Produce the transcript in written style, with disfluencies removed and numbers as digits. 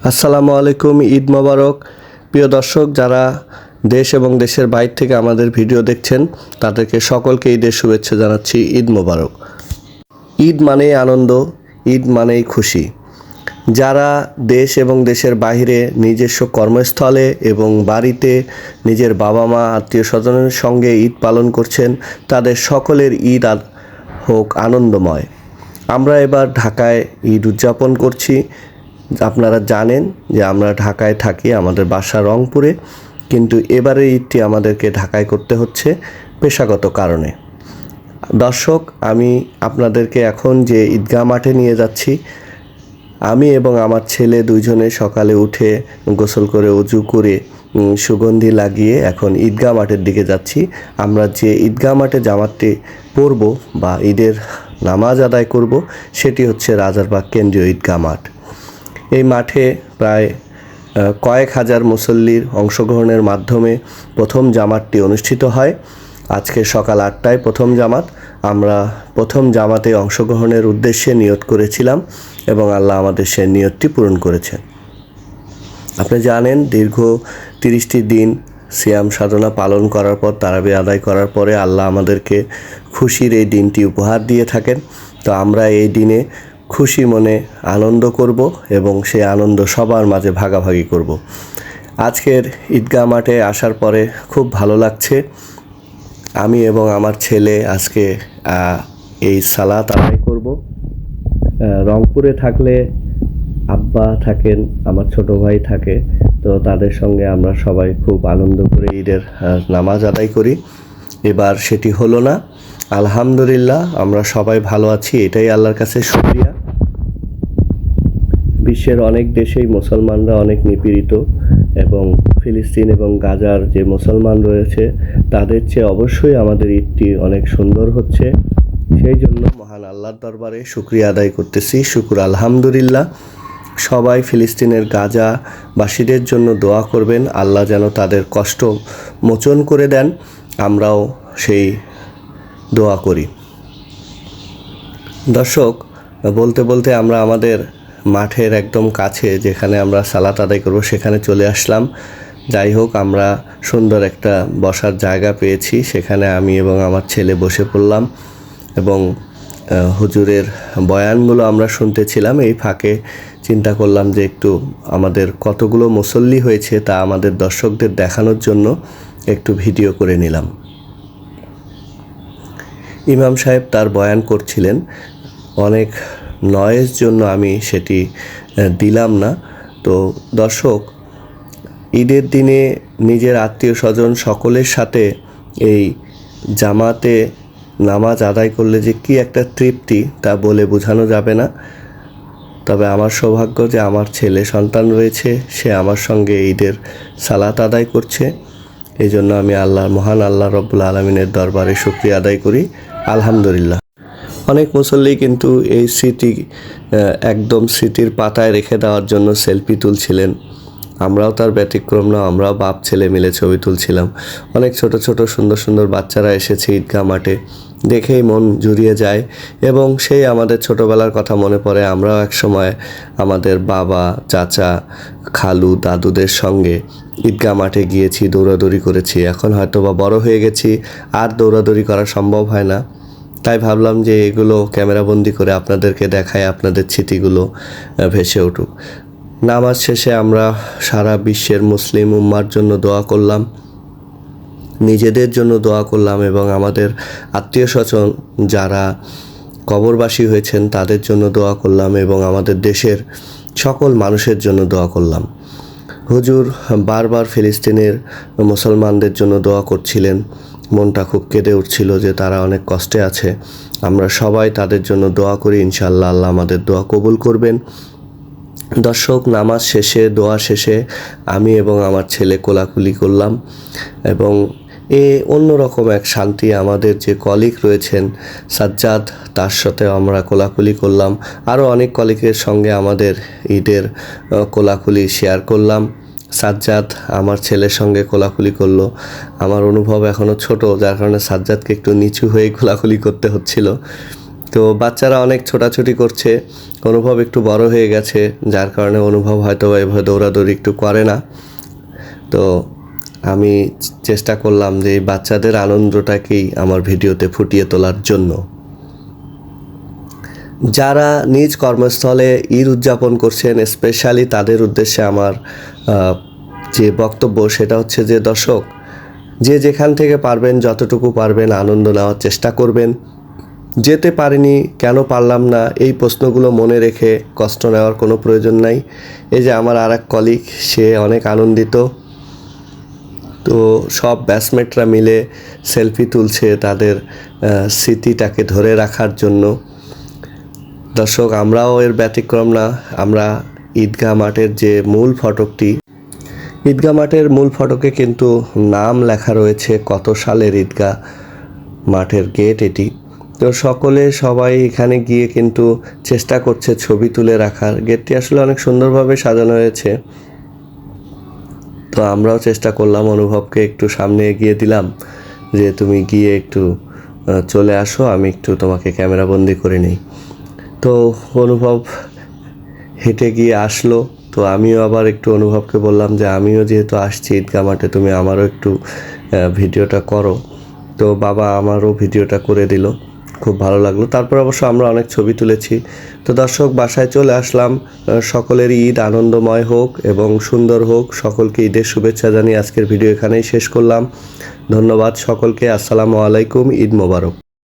আসসালামু আলাইকুম, ঈদ মোবারক। প্রিয় দর্শক, যারা দেশ এবং দেশের বাইরে থেকে আমাদের ভিডিও দেখছেন তাদেরকে সকলকে ঈদের শুভেচ্ছা জানাচ্ছি। ঈদ মোবারক। ঈদ মানেই আনন্দ, ঈদ মানেই খুশি। যারা দেশ এবং দেশের বাইরে নিজস্ব কর্মস্থলে এবং বাড়িতে নিজের বাবা মা আত্মীয় স্বজনের সঙ্গে ঈদ পালন করছেন, তাদের সকলের ঈদ হোক আনন্দময়। আমরা এবার ঢাকায় ঈদ উদযাপন করছি। আপনারা জানেন যে আমরা ঢাকায় থাকি, আমাদের বাসা রংপুরে, কিন্তু এবারের ঈদটি আমাদেরকে ঢাকায় করতে হচ্ছে পেশাগত কারণে। দর্শক, আমি আপনাদেরকে এখন যে ঈদগাহ মাঠে নিয়ে যাচ্ছি, আমি এবং আমার ছেলে দুইজনে সকালে উঠে গোসল করে অজু করে সুগন্ধি লাগিয়ে এখন ঈদগাহ মাঠের দিকে যাচ্ছি। আমরা যে ঈদগাহ মাঠে জামাতটি পড়ব বা ঈদের নামাজ আদায় করব সেটি হচ্ছে রাজারবাগ কেন্দ্রীয় ঈদগাহ মাঠ। এই মাঠে প্রায় কয়েক হাজার মুসল্লির অংশগ্রহণের মাধ্যমে প্রথম জামাতটি অনুষ্ঠিত হয়। আজকে সকাল 8টায় প্রথম জামাত। আমরা প্রথম জামাতে অংশগ্রহণের উদ্দেশ্যে নিয়ত করেছিলাম এবং আল্লাহ আমাদের সেই নিয়তটি পূরণ করেছেন। আপনি জানেন, দীর্ঘ 30টি দিন সিয়াম সাধনা পালন করার পর, তারাবি আদায় করার পরে আল্লাহ আমাদেরকে খুশির এই দিনটি উপহার দিয়ে থাকেন। তো আমরা এই দিনে খুশি মনে আনন্দ করব এবং সেই আনন্দ সবার মাঝে ভাগাভাগি করব। আজকের ঈদগাহ মাঠে আসার পরে খুব ভালো লাগছে। আমি এবং আমার ছেলে আজকে এই সালাত আদায় করব। রংপুরে থাকলে আব্বা থাকেন, আমার ছোট ভাই থাকে, তো তাদের সঙ্গে আমরা সবাই খুব আনন্দ করে ঈদের নামাজ আদায় করি। এবার সেটি হলো না। আলহামদুলিল্লাহ, আমরা সবাই ভালো আছি, এটাই আল্লাহর কাছে শুকরিয়া। বিশ্বের অনেক দেশেই মুসলমানরা অনেক নিপীড়িত এবং ফিলিস্তিন এবং গাজার যে মুসলমান রয়েছে তাদের চেয়ে অবশ্যই আমাদের ঈদটি অনেক সুন্দর হচ্ছে। সেই জন্য মহান আল্লাহর দরবারে শুকরিয়া আদায় করতেছি। শুকুর আলহামদুলিল্লাহ। সবাই ফিলিস্তিনের গাজাবাসীদের জন্য দোয়া করবেন, আল্লাহ যেন তাদের কষ্ট মোচন করে দেন। আমরাও সেই দোয়া করি। দর্শক, বলতে বলতে আমরা আমাদের মাঠের একদম কাছে যেখানে আমরা সালাত আদায় করব সেখানে চলে আসলাম। যাই হোক, আমরা সুন্দর একটা বসার জায়গা পেয়েছি, সেখানে আমি এবং আমার ছেলে বসে পড়লাম এবং হুজুরের বয়ানগুলো আমরা শুনতেছিলাম। এই ফাঁকে চিন্তা করলাম যে একটু আমাদের কতগুলো মুসল্লি হয়েছে তা আমাদের দর্শকদের দেখানোর জন্য একটু ভিডিও করে নিলাম। ইমাম সাহেব তার বয়ান করছিলেন, অনেক নয়েজ জন্য আমি সেটি দিলাম না। তো দর্শক, ঈদের দিনে নিজের আত্মীয় স্বজন সকলের সাথে এই জামাতে নামাজ আদায় করলে যে কি একটা তৃপ্তি তা বলে বোঝানো যাবে না। তবে আমার সৌভাগ্য যে আমার ছেলে সন্তান রয়েছে, সে আমার সঙ্গে ঈদের সালাত আদায় করছে। এই জন্য আমি মহান আল্লাহ রব্বুল আলমিনের দরবারে শুকরিয়া আদায় করি। আলহামদুলিল্লাহ। অনেক মুসল্লি কিন্তু এই স্মৃতি একদম স্মৃতির পাতায় রেখে দেওয়ার জন্য সেলফি তুলছিলেন। আমরাও তার ব্যতিক্রম না, আমরাও বাপ ছেলে মিলে ছবি তুলছিলাম। অনেক ছোট ছোট সুন্দর সুন্দর বাচ্চারা এসেছে ঈদগাহ মাঠে, দেখেই মন জুড়িয়ে যায় এবং সেই আমাদের ছোটোবেলার কথা মনে পড়ে। আমরাও এক সময় আমাদের বাবা, চাচা, খালু, দাদুদের সঙ্গে ঈদগাহ মাঠে গিয়েছি, দৌড়াদৌড়ি করেছি। এখন হয়তো বা বড় হয়ে গেছি, আর দৌড়াদৌড়ি করা সম্ভব হয় না। তাই ভাবলাম যে এগুলো ক্যামেরাবন্দি করে আপনাদেরকে দেখায়, আপনাদের স্মৃতিগুলো ভেসে উঠুক। নামাজ শেষে আমরা সারা বিশ্বের মুসলিম উম্মার জন্য দোয়া করলাম, নিজেদের জন্য দোয়া করলাম এবং আমাদের আত্মীয় স্বজন যারা কবরবাসী হয়েছেন তাদের জন্য দোয়া করলাম এবং আমাদের দেশের সকল মানুষের জন্য দোয়া করলাম। হুজুর বারবার ফিলিস্তিনের মুসলমানদের জন্য দোয়া করছিলেন। মনটা খুব কেঁদে উঠছিল যে তারা অনেক কষ্টে আছে। আমরা সবাই তাদের জন্য দোয়া করি, ইনশাআল্লাহ আল্লাহ আমাদের দোয়া কবুল করবেন। দর্শক, নামাজ শেষে, দোয়া শেষে আমি এবং আমার ছেলে কোলাকুলি করলাম এবং অন্যরকম এক শান্তি। আমাদের যে কলিগ রয়েছেন সাজ্জাদ, তার সাথে আমরা কোলাকুলি করলাম। আরও অনেক কলিগের সঙ্গে আমাদের ঈদের কোলাকুলি শেয়ার করলাম। সাজ্জাদ আমার ছেলের সঙ্গে কোলাকুলি করলো। আমার অনুভব এখনও ছোট, যার কারণে সাজ্জাদকে একটু নিচু হয়ে কোলাকুলি করতে হচ্ছিল। তো বাচ্চারা অনেক ছোটাছুটি করছে, অনুভব একটু বড় হয়ে গেছে, যার কারণে অনুভব হয়তো এভাবে দৌড়াদৌড়ি একটু করে না। তো আমি চেষ্টা করলাম যে এই বাচ্চাদের আনন্দটাকেই আমার ভিডিওতে ফুটিয়ে তোলার জন্য। যারা নিজ কর্মস্থলে ঈদ উদযাপন করছেন, স্পেশালি তাদের উদ্দেশ্যে আমার যে বক্তব্য সেটা হচ্ছে যে দর্শক, যে যেখান থেকে পারবেন যতটুকু পারবেন আনন্দ নেওয়ার চেষ্টা করবেন। যেতে পারিনি, কেন পারলাম না, এই প্রশ্নগুলো মনে রেখে কষ্ট নেওয়ার কোনো প্রয়োজন নাই। এই যে আমার আর এক কলিগ, সে অনেক আনন্দিত। তো সব ব্যাচমেটরা মিলে সেলফি তুলছে তাদের স্মৃতিটাকে ধরে রাখার জন্য। দর্শক, আমরাও এর ব্যতিক্রম না। আমরা ঈদগাহ মাঠের যে মূল ফটকটি, ঈদগাহ মাঠের মূল ফটকে কিন্তু নাম লেখা রয়েছে কত সালের ঈদগাহ মাঠের গেট এটি। তো সবাই এখানে গিয়ে কিন্তু চেষ্টা করছে ছবি তুলে রাখার। গেটটি আসলে অনেক সুন্দরভাবে সাজানো হয়েছে। তো আমরাও চেষ্টা করলাম, অনুভবকে একটু সামনে এগিয়ে দিলাম যে তুমি গিয়ে একটু চলে আসো, আমি একটু তোমাকে ক্যামেরাবন্দি করে নিই। তো অনুভব হেঁটে গিয়ে আসলো। তো আমিও আবার একটু অনুভবকে বললাম যে আমিও যেহেতু আসছি ঈদগাহ মাঠে, তুমি আমারও একটু ভিডিওটা করো। তো বাবা আমারও ভিডিওটা করে দিল, খুব ভালো লাগলো। তারপর অবশ্য আমরা অনেক ছবি তুলেছি। তো দর্শক, বাসায় চলে আসলাম। সকলেরই ঈদ আনন্দময় হোক এবং সুন্দর হোক। সকলকে ঈদের শুভেচ্ছা জানিয়ে আজকের ভিডিও এখানেই শেষ করলাম। ধন্যবাদ সকলকে। আসসালামু আলাইকুম। ঈদ মোবারক।